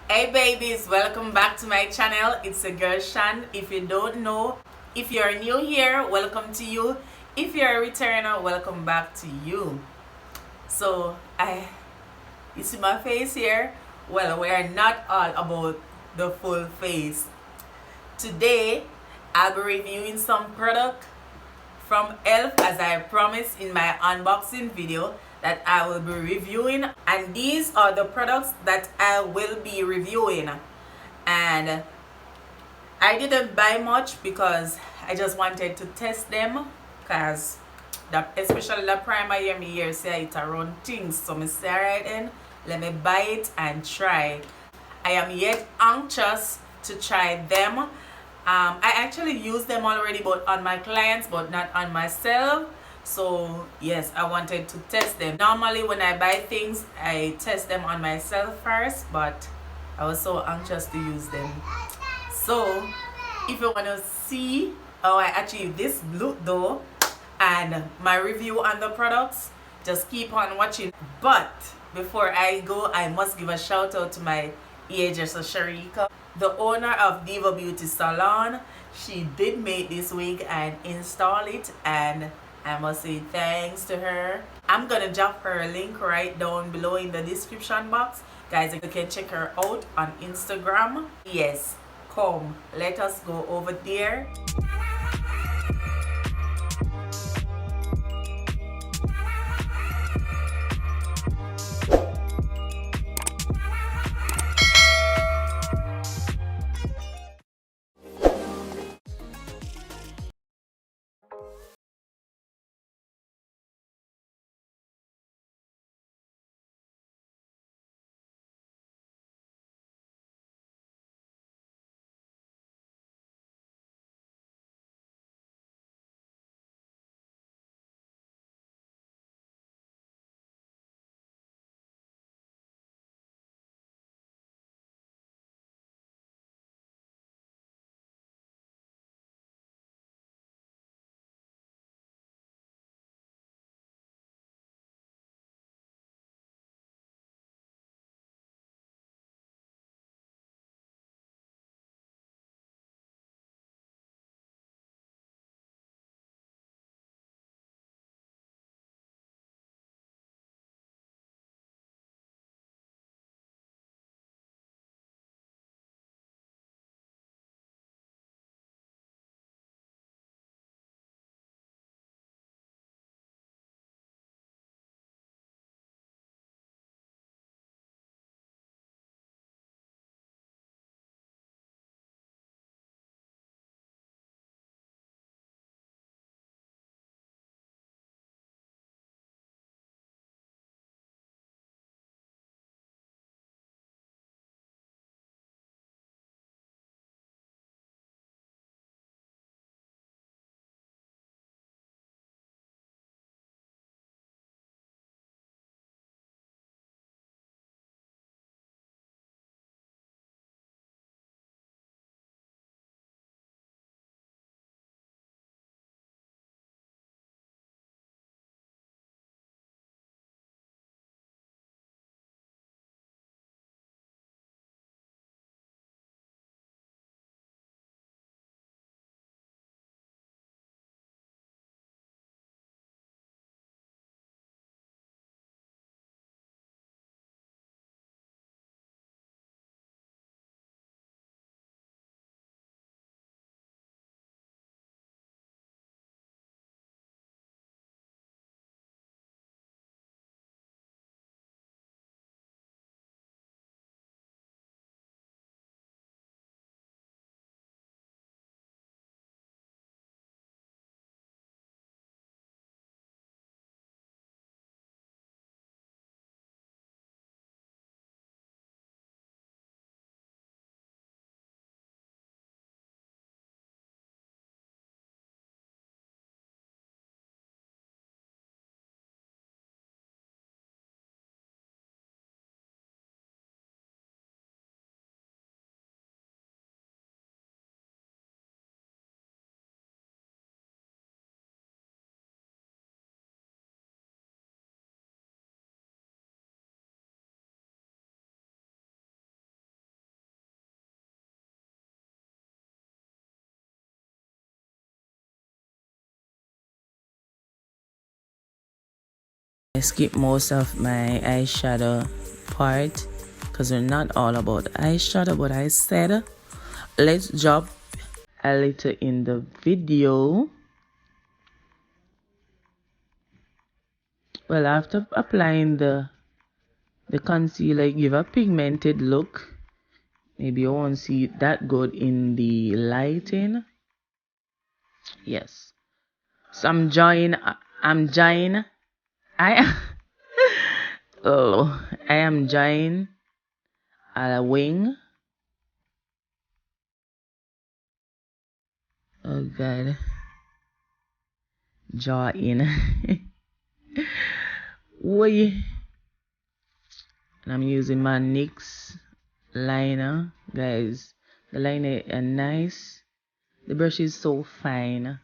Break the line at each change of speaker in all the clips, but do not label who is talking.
Hey babies, welcome back to my channel. It's a girl Shan. If you don't know, if you're new here, welcome to you. If you're a returner, welcome back to you. So you see my face here? Well, we're not all about the full face. Today, I'll be reviewing some product from Elf as I promised in my unboxing video that I will be reviewing, and these are the products that I will be reviewing. And I didn't buy much because I just wanted to test them, because especially the primer here say it around things, so I say alright then, let me buy it and try. I am yet anxious to try them. I actually use them already, but on my clients, but not on myself. So yes, I wanted to test them. Normally when I buy things, I test them on myself first, but I was so anxious to use them. So if you want to see how I achieve this look though, and my review on the products, just keep on watching. But before I go, I must give a shout out to my hairdresser Sharika, the owner of Diva Beauty Salon. She did make this wig and install it, and I must say thanks to her. I'm gonna drop her link right down below in the description box. Guys, you can check her out on Instagram. Yes, come, let us go over there. I skip most of my eyeshadow part because we're not all about eyeshadow, but I said let's jump a little in the video. Well, after applying the concealer, give a pigmented look. Maybe you won't see it that good in the lighting. Yes. So I'm drawing oh, I am drawing a wing. Oh God. Draw in. Oi. And I'm using my NYX liner, guys. The liner is nice. The brush is so fine,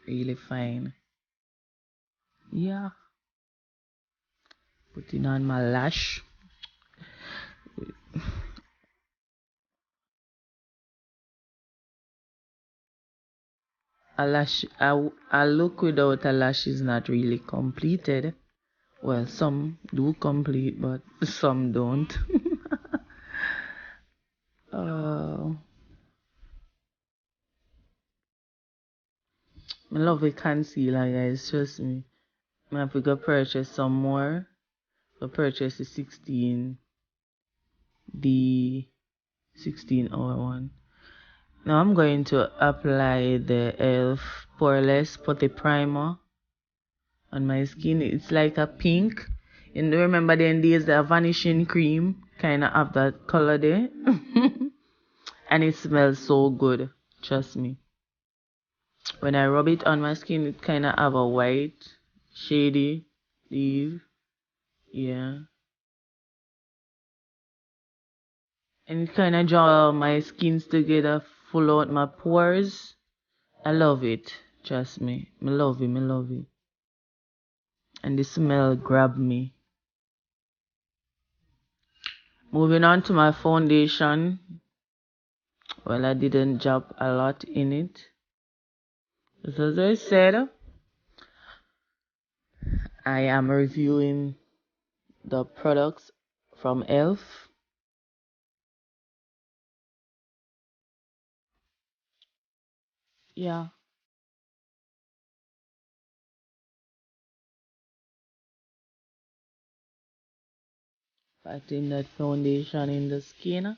really fine. Yeah, putting on my lash. A look without a lash is not really completed. Well, some do complete, but some don't. Oh, I love a concealer, guys. Trust me. I have to go purchase some more. Go purchase the 16-hour one. Now I'm going to apply the e.l.f. Poreless Putty Primer on my skin. It's like a pink. And remember then days the vanishing cream kind of have that color there. And it smells so good. Trust me. When I rub it on my skin, it kind of have a white, shady leave. Yeah. And it kind of draw my skins together, full out my pores. I love it. Trust me. Me love it. Me love it. And the smell grabbed me. Moving on to my foundation. Well, I didn't drop a lot in it. As I said, I am reviewing the products from e.l.f. Yeah. Putting that foundation in the skin.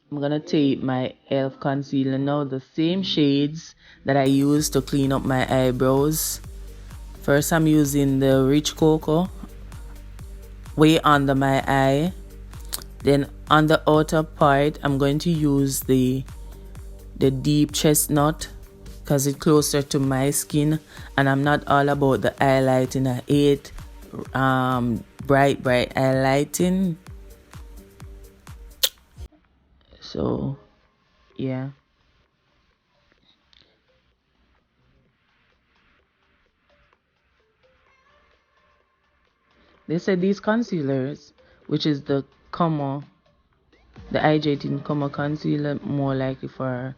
I'm gonna take my e.l.f. concealer now, the same shades that I used to clean up my eyebrows. First, I'm using the Rich Cocoa way under my eye. Then on the outer part, I'm going to use the deep chestnut because it's closer to my skin, and I'm not all about the highlighting. I hate bright highlighting. So yeah. They said these concealers, which is the Camo, the Hydrating Camo concealer, more likely for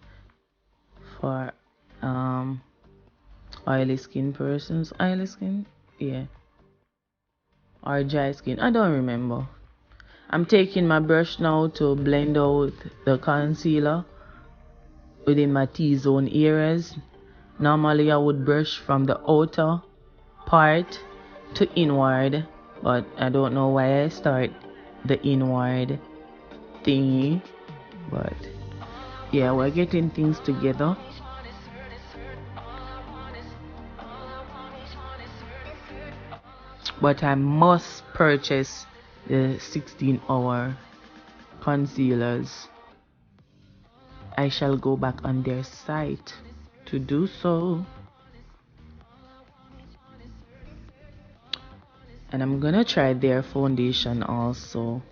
um oily skin persons. Oily skin, yeah, or dry skin. I don't remember. I'm taking my brush now to blend out the concealer within my T-zone areas. Normally I would brush from the outer part to inward, but I don't know why I start the inward thingy. But yeah, we're getting things together. But I must purchase the 16-hour concealers. I shall go back on their site to do so. And I'm gonna try their foundation also.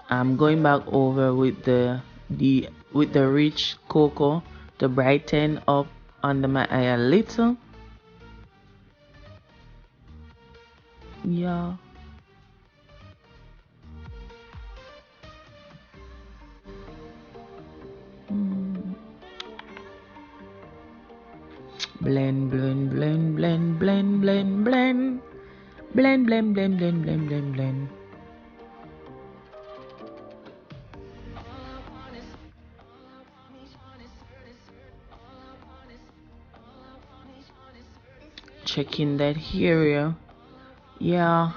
I'm going back over with the Rich Cocoa to brighten up under my eye a little. Yeah. Blend, blend, blend, blend, blend, blend, blend. Blend, blend, blend, blend, blend, blend, blend. Checking that area. Yeah.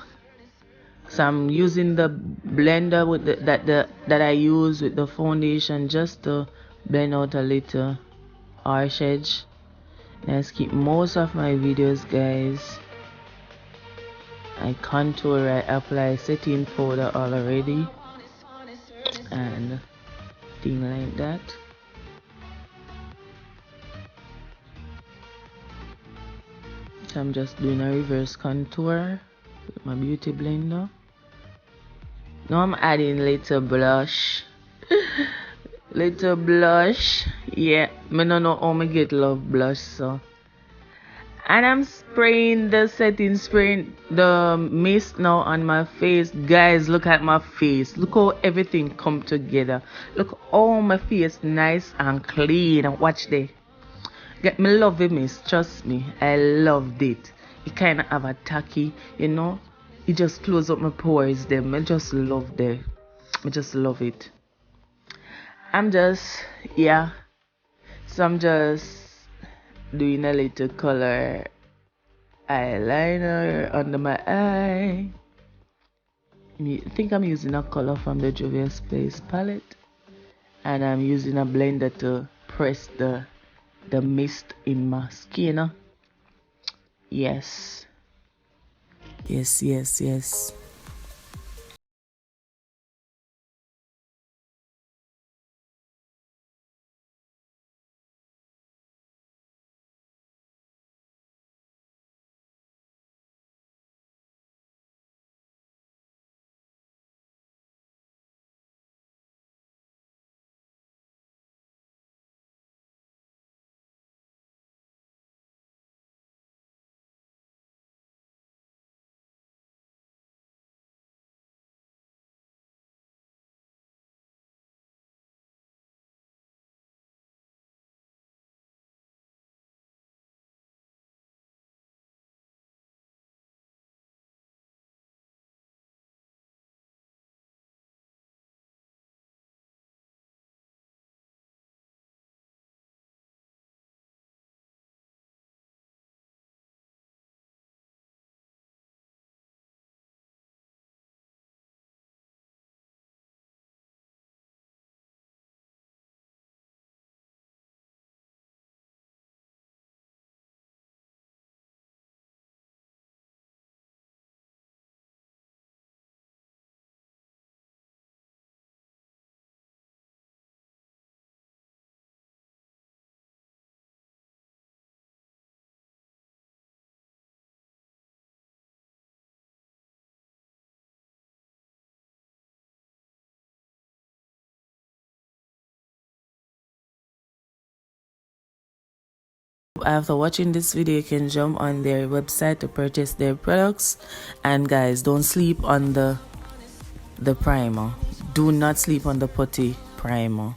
So I'm using the blender with that I use with the foundation just to blend out a little harsh edge. Let's keep most of my videos, guys. I contour, I apply setting powder already, and thing like that. So I'm just doing a reverse contour with my beauty blender. Now I'm adding little blush. Little blush. Yeah, I don't know how I get love blush, so. And I'm spraying the mist now on my face. Guys, look at my face. Look how everything come together. Look how my face nice and clean. Watch there. Get me love the mist. Trust me, I loved it. It kind of have a tacky, you know. It just close up my pores. Them. I just love it. I just love it. Yeah. So I'm just doing a little color eyeliner under my eye. I think I'm using a color from the Juvia's Place palette, and I'm using a blender to press the mist in my skin. Yes. After watching this video, you can jump on their website to purchase their products. And guys, don't sleep on the primer. Do not sleep on the Putty primer.